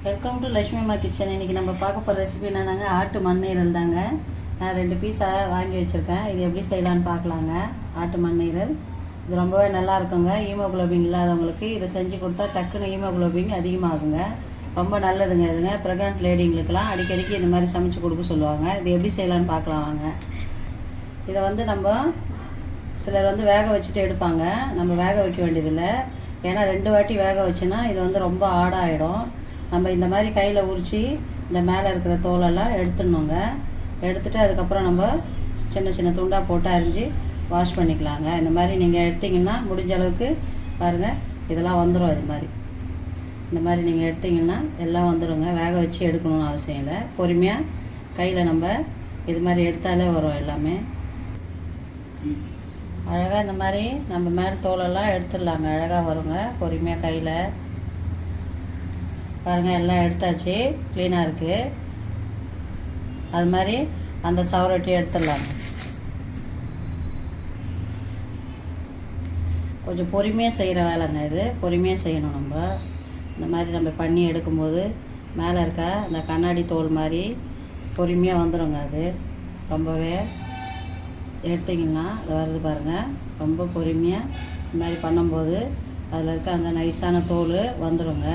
Welcome to Lakshmi அம்மா kitchen. இன்றைக்கி நம்ம பார்க்க போகிற ரெசிபி என்னன்னாங்க, ஆட்டு மண்ணீரல் தாங்க. நான் 2 பீஸாக வாங்கி வச்சுருக்கேன். இது எப்படி செய்யலான்னு பார்க்கலாங்க. ஆட்டு மண்ணீரல் இது ரொம்பவே நல்லா இருக்குங்க. ஹீமோகுளோபின் இல்லாதவங்களுக்கு இதை செஞ்சு கொடுத்தா டக்குன்னு ஹீமோகுளோபின் அதிகமாகுங்க. ரொம்ப நல்லதுங்க. இதுங்க ப்ரெக்னென்ட் லேடிங்களுக்கெல்லாம் அடிக்கடிக்கு இந்த மாதிரி சமைச்சு கொடுக்க சொல்லுவாங்க. இது எப்படி செய்யலான்னு பார்க்கலாம் வாங்க. இதை நம்ம சிலர் வேக வச்சுட்டு எடுப்பாங்க. நம்ம வேக வைக்க வேண்டியதில்லை. ஏன்னா 2 வாட்டி வேக வச்சுன்னா இது ரொம்ப ஆடாயிடும். நம்ம இந்த மாதிரி கையில் உரித்து இந்த மேலே இருக்கிற தோலெல்லாம் எடுத்துடணுங்க. எடுத்துகிட்டு அதுக்கப்புறம் நம்ம சின்ன சின்ன துண்டாக போட்டு அரிஞ்சு வாஷ் பண்ணிக்கலாங்க. இந்த மாதிரி நீங்கள் எடுத்திங்கன்னா முடிஞ்ச அளவுக்கு பாருங்கள், இதெல்லாம் வந்துடும். இந்த மாதிரி நீங்கள் எடுத்திங்கன்னா எல்லாம் வந்துடுங்க. வேக வச்சு எடுக்கணும்னு அவசியம் இல்லை. பொறுமையாக கையில் நம்ம இது மாதிரி எடுத்தாலே வரும். எல்லாமே அழகாக இந்த மாதிரி நம்ம மேல் தோலெல்லாம் எடுத்துடலாங்க. அழகாக வருங்க. பொறுமையாக கையில் பாருங்கள், எல்லாம் எடுத்தாச்சு. க்ளீனாக இருக்குது. அது மாதிரி அந்த சவரொட்டி எடுத்துடலாங்க. கொஞ்சம் பொறுமையாக செய்கிற வேலைங்க இது. பொறுமையாக செய்யணும். இந்த மாதிரி நம்ம பண்ணி எடுக்கும்போது மேலே இருக்க அந்த கண்ணாடி தோல் மாதிரி பொறுமையாக வந்துடுங்க. அது ரொம்பவே எடுத்திங்கன்னா அது வருது பாருங்கள். ரொம்ப பொறுமையாக இந்த மாதிரி பண்ணும்போது அதில் இருக்க அந்த நைஸான தோல் வந்துடுங்க.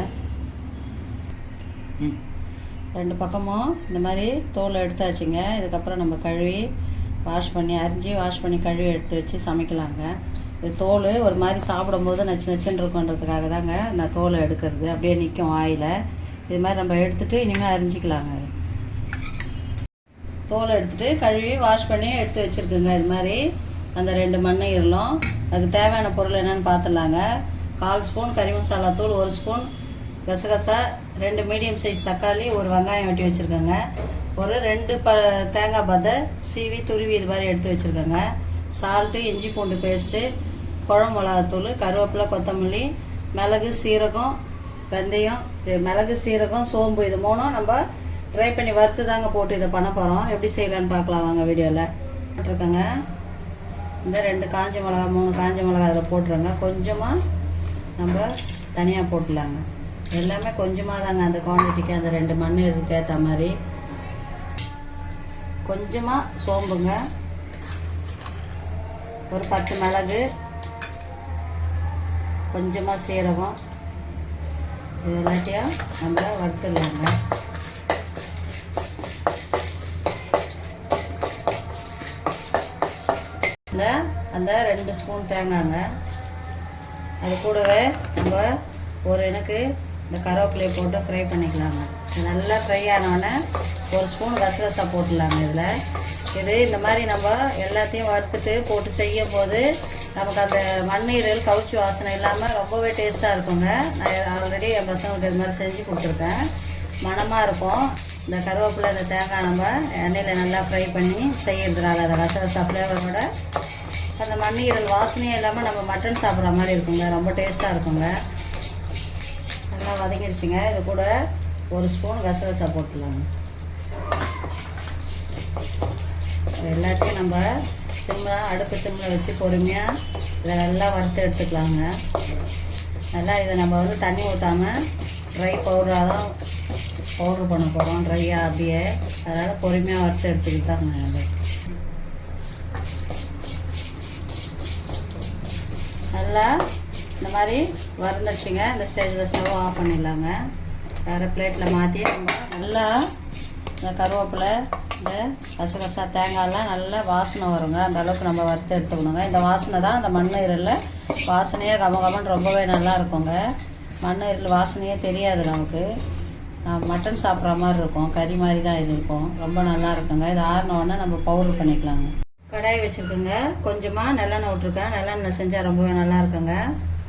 2 பக்கமும் இந்த மாதிரி தோல் எடுத்தாச்சுங்க. இதுக்கப்புறம் நம்ம கழுவி வாஷ் பண்ணி கழுவி எடுத்து வச்சு சமைக்கலாங்க. இது தோல் ஒரு மாதிரி சாப்பிடும்போது நச்சு நச்சுன்னு இருக்குன்றதுக்காக தாங்க இந்த தோலை எடுக்கிறது. அப்படியே நிற்கும் வாயில். இது மாதிரி நம்ம எடுத்துகிட்டு இனிமேல் அரிஞ்சிக்கலாங்க. தோலை எடுத்துகிட்டு கழுவி வாஷ் பண்ணி எடுத்து வச்சுருக்குங்க. இது மாதிரி அந்த 2 மண்ணீரலும் அதுக்கு தேவையான பொருள் என்னென்னு பார்த்துடலாங்க. 1/4 ஸ்பூன் கறி மசாலா தூள், 1 ஸ்பூன் கசகசா, 2 மீடியம் சைஸ் தக்காளி, 1 வெங்காயம் வெட்டி வச்சுருக்கேங்க. ஒரு 2 தேங்காய் பத்தை சீவி துருவி இது மாதிரி எடுத்து வச்சுருக்கேங்க. சால்ட்டு, இஞ்சி பூண்டு பேஸ்ட்டு, குழம்பு மிளகாத்தூள், கருவேப்பிலை, கொத்தமல்லி, மிளகு, சீரகம், வெந்தயம், மிளகு, சீரகம், சோம்பு, இது 3 நம்ம ட்ரை பண்ணி வறுத்து தாங்க போட்டு இதை பண்ண போகிறோம். எப்படி செய்யலான்னு பார்க்கலாம் வாங்க வீடியோவில். போட்டிருக்கேங்க. இந்த 2 காஞ்ச மிளகா, 3 காஞ்ச மிளகா அதில் போட்டுருங்க. கொஞ்சமாக நம்ம தனியாக போட்டுடலாங்க. எல்லாமே கொஞ்சமாக தாங்க, அந்த குவான்டிட்டிக்கு அந்த 2 மண்ணீரலுக்கு ஏற்ற மாதிரி. கொஞ்சமாக சோம்புங்க, ஒரு 10 மிளகு, கொஞ்சமாக சீரகம், இது எல்லாத்தையும் நம்ம வறுத்துடலாங்க. இல்லை அந்த 2 ஸ்பூன் தேங்காய்ங்க. அது கூடவே நம்ம எனக்கு இந்த கருவேப்பிலையை போட்டு ஃப்ரை பண்ணிக்கலாங்க. நல்லா ஃப்ரை ஆனோடனே 1 ஸ்பூன் கசகசா போட்டுடலாங்க. இது இந்த மாதிரி நம்ம எல்லாத்தையும் வறுத்துட்டு போட்டு செய்யும் போது நமக்கு அந்த மண்ணீரல் கவுச்சி வாசனை இல்லாமல் ரொம்பவே டேஸ்ட்டாக இருக்குங்க. நான் ஆல்ரெடி என் பசங்களுக்கு இது மாதிரி செஞ்சு கொடுத்துருக்கேன். மணமாக இருக்கும். இந்த கருவேப்பிலை, இந்த தேங்காய் நம்ம எண்ணெயில் நல்லா ஃப்ரை பண்ணி செய்யறதுனால அந்த கசகசா ஃப்ளேவரோட அந்த மண்ணீரல் வாசனையே இல்லாமல் நம்ம மட்டன் சாப்பிட்ற மாதிரி இருக்குங்க. ரொம்ப டேஸ்ட்டாக இருக்குங்க. நல்லா வதங்கிடுச்சுங்க. இது கூட 1 ஸ்பூன் கசகசா போட்டுடலாங்க. எல்லாத்தையும் நம்ம அடுப்பு சிம்மில் வச்சு பொறுமையாக இதை நல்லா வறுத்து எடுத்துக்கலாங்க. நல்லா இதை நம்ம தண்ணி ஊற்றாமல் ட்ரை பவுடராக தான் பவுட்ரு பண்ண போகிறோம். ட்ரையாக அப்படியே. அதனால் பொறுமையாக வறுத்து எடுத்துக்கிட்டு தாங்க. நல்லா இந்த மாதிரி வறுந்துடுச்சுங்க. இந்த ஸ்டேஜில் ஸ்டவ் ஆஃப் பண்ணிடலாங்க. வேறு பிளேட்டில் மாற்றி நம்ம நல்லா இந்த கருவேப்பிலை, இந்த கசகசா, தேங்காயெல்லாம் நல்லா வாசனை வருங்க. அந்த அளவுக்கு நம்ம வறுத்து எடுத்துக்கணுங்க. இந்த வாசனை தான் அந்த மண்ணீரலில் வாசனையே கமகமன்னு ரொம்பவே நல்லா இருக்குங்க. மண்ணீரல் வாசனையே தெரியாது நமக்கு. மட்டன் சாப்பிட்ற மாதிரி இருக்கும். கறி மாதிரி தான் இது இருக்கும். ரொம்ப நல்லா இருக்குங்க. இது ஆறினோடனே நம்ம பவுட்ரு பண்ணிக்கலாங்க. கடாய் வச்சுருக்குங்க. கொஞ்சமாக நல்லெண்ணெய் விட்ருக்கேன். நல்லெண்ணெய் செஞ்சால் ரொம்பவே நல்லா இருக்குங்க.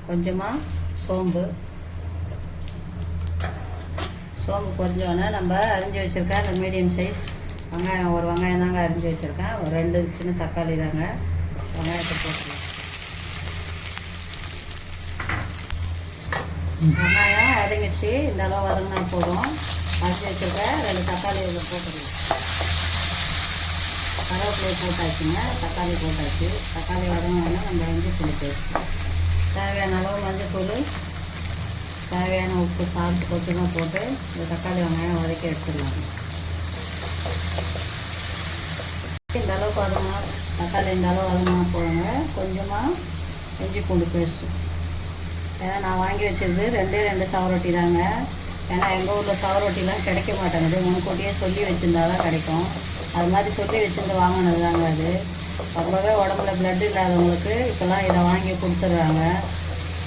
கொஞ்சமாக சோம்பு பொரிஞ்சோடனே நம்ம அரிஞ்சு வச்சுருக்கேன் அந்த மீடியம் சைஸ் வெங்காயம், 1 வெங்காயம் தாங்க அரிஞ்சு வச்சுருக்கேன். ஒரு 2 சின்ன தக்காளி தாங்க. வெங்காயத்தை போட்டுருக்கேன். வெங்காயம் வதங்கிடுச்சு. இந்த அளவு வதங்கினா போதும். அரிஞ்சு வச்சுருக்கேன் 2 தக்காளி இதில் போட்டுருக்கேன். கருவேப்பிலையை போட்டாச்சுங்க. தக்காளி போட்டாச்சு. தக்காளி வதங்கினோன்னா நம்ம இஞ்சி பூண்டு பேஸ்ட், தேவையான அளவு மஞ்சள் தூள், தேவையான உப்பு சால்ட் கொஞ்சமாக போட்டு இந்த தக்காளி வெங்காயம் வதக்கி எடுத்துடலாம். இந்த அளவுக்கு வதங்கினா தக்காளி இந்த அளவு வதங்கினா போடுங்க. கொஞ்சமாக இஞ்சி பூண்டு பேஸ்ட்டு. ஏன்னா நான் வாங்கி வச்சது 2 சவரொட்டி தாங்க. ஏன்னா எங்கள் ஊரில் சவரொட்டிலாம் கிடைக்க மாட்டேங்குது. முன்கூட்டியே சொல்லி வச்சுருந்தா தான் கிடைக்கும். அது மாதிரி சொல்லி வச்சுருந்து வாங்கினது தாங்க. அது ரொம்பவே உடம்புல பிளட் இல்லாதவங்களுக்கு இப்போல்லாம் இதை வாங்கி கொடுத்துட்றாங்க.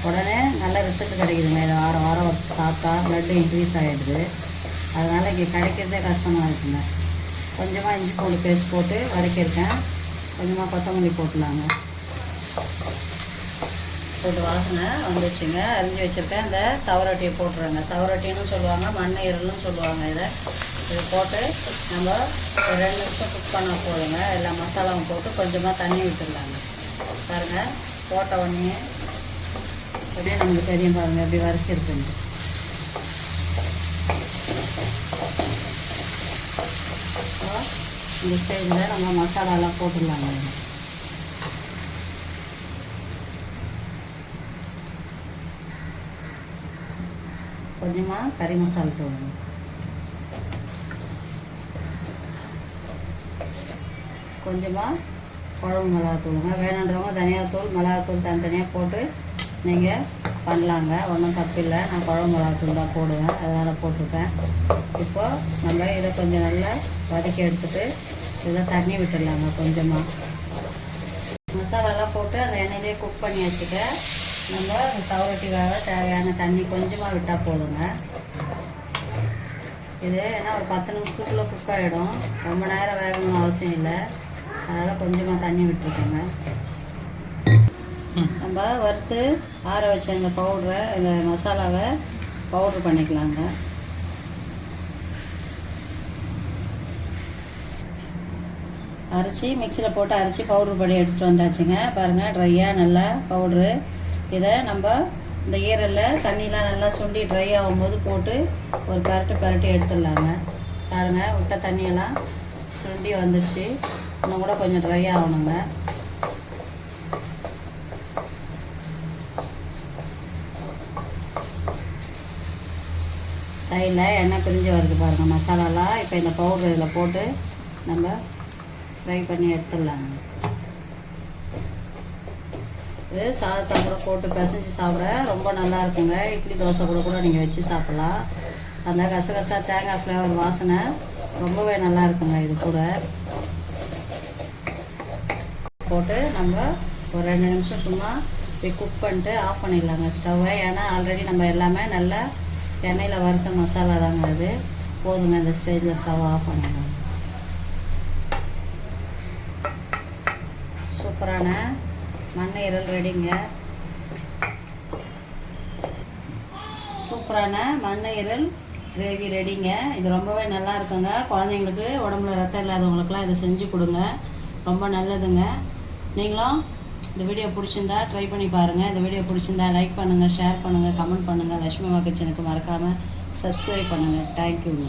உடனே நல்ல ரிசல்ட் கிடைக்குதுங்க. இதை வாரம் வாரம் சாப்பிட்டா பிளட் இன்க்ரீஸ் ஆகிடுது. அதனால் இங்கே கிடைக்கிறதே கஷ்டமாக இருக்குங்க. கொஞ்சமாக இஞ்சி பூண்டு பேஸ்ட் போட்டு வதக்கியிருக்கேன். கொஞ்சமாக கொத்தமல்லி போட்டுலாங்க. போட்டு வாசனை வந்துச்சுங்க. அரிஞ்சு வச்சுருக்கேன். இந்த சவரொட்டியை போட்டுருங்க. சவரொட்டின்னு சொல்லுவாங்க, மண் ஈரல்னு சொல்லுவாங்க. இதை போட்டு நம்ம 2 நிமிஷம் குக் பண்ணால் போதுங்க. எல்லா மசாலாவும் போட்டு கொஞ்சமாக தண்ணி விட்டுடலாங்க. பாருங்கள், போட்ட உடனே அப்படியே நமக்கு தெரியும் பாருங்கள் எப்படி வரைச்சிருக்குங்க. இந்த ஸ்டேஜில் நம்ம மசாலாலாம் போட்டுடலாங்க. கொஞ்சமாக கறி மசாலா போடுங்க. கொஞ்சமாக குழம்பு மிளகாத்தூளுங்க. வேணுன்றவங்க தனியாத்தூள் மிளகாத்தூள் தனித்தனியாக போட்டு நீங்கள் பண்ணலாங்க. ஒன்றும் தப்பில்லை. நான் குழம்பு மிளகாத்தூள் தான் போடுவேன், அதனால் போட்டிருக்கேன். இப்போது நம்ம இதை கொஞ்சம் நல்லா வதக்கி எடுத்துகிட்டு இதில் தண்ணி விட்டுடலாங்க. கொஞ்சமாக மசாலாலாம் போட்டு அந்த எண்ணெயிலே குக் பண்ணி வச்சுக்க நம்ம அந்த சவரொட்டிக்காக தேவையான தண்ணி கொஞ்சமாக விட்டால் போதுங்க. இது ஏன்னா ஒரு 10 நிமிஷத்துக்குள்ளே குக் ஆகிடும். ரொம்ப நேரம் வேகணும்னு அவசியம் இல்லை. அதனால் கொஞ்சமாக தண்ணி விட்டுருக்கேங்க. நம்ம வறுத்து ஆற வச்ச இந்த பவுடரை, இந்த மசாலாவை பவுட்ரு பண்ணிக்கலாங்க. அரைச்சி மிக்சியில் போட்டு அரைச்சி பவுட்ரு பண்ணி எடுத்துகிட்டு வந்தாச்சுங்க. பாருங்கள், ட்ரையாக நல்லா பவுட்ரு. இதை நம்ம இந்த ஈரலில் தண்ணிலாம் நல்லா சுண்டி ட்ரை ஆகும்போது போட்டு ஒரு பரட்டி எடுத்துடலாங்க. பாருங்கள், விட்ட தண்ணியெல்லாம் சுண்டி வந்துடுச்சு. இன்னும் கூட கொஞ்சம் ட்ரை ஆகணுங்க. சைடில் எண்ணெய் பிரிஞ்சு வருது பாருங்கள் மசாலாலாம். இப்போ இந்த பவுட்ரு இதில் போட்டு நம்ம ஃப்ரை பண்ணி எடுத்துடலாங்க. இது சாதத்தை கூட போட்டு பிசைஞ்சு சாப்பிட ரொம்ப நல்லா இருக்குங்க. இட்லி தோசை கூட நீங்கள் வச்சு சாப்பிட்லாம். அந்த கசகசா தேங்காய் ஃப்ளேவர் வாசனை ரொம்பவே நல்லா இருக்குங்க. இது கூட போட்டு நம்ம ஒரு 2 நிமிஷம் சும்மா குக் பண்ணிட்டு ஆஃப் பண்ணிடலாங்க ஸ்டவ்வை. ஏன்னா ஆல்ரெடி நம்ம எல்லாமே நல்லா எண்ணெயில் வறுத்த மசாலா தாங்க. அது போதுங்க. இந்த ஸ்டேஜில் ஸ்டவ் ஆஃப் பண்ணிடலாம். சூப்பரான மண் ஈரல் ரெடிங்க. சூப்பரான மண் ஈரல் கிரேவி ரெடிங்க. இது ரொம்பவே நல்லா இருக்குங்க. குழந்தைங்களுக்கு உடம்புல ரத்தம் இல்லாதவங்களுக்குலாம் இதை செஞ்சு கொடுங்க. ரொம்ப நல்லதுங்க. நீங்களும் இந்த வீடியோ பிடிச்சிருந்தா ட்ரை பண்ணி பாருங்கள். இந்த வீடியோ பிடிச்சிருந்தா லைக் பண்ணுங்கள், ஷேர் பண்ணுங்கள், கமெண்ட் பண்ணுங்கள். லட்சுமி அம்மா கிச்சனுக்கு மறக்காமல் சப்ஸ்கிரைப் பண்ணுங்கள். தேங்க்யூங்க.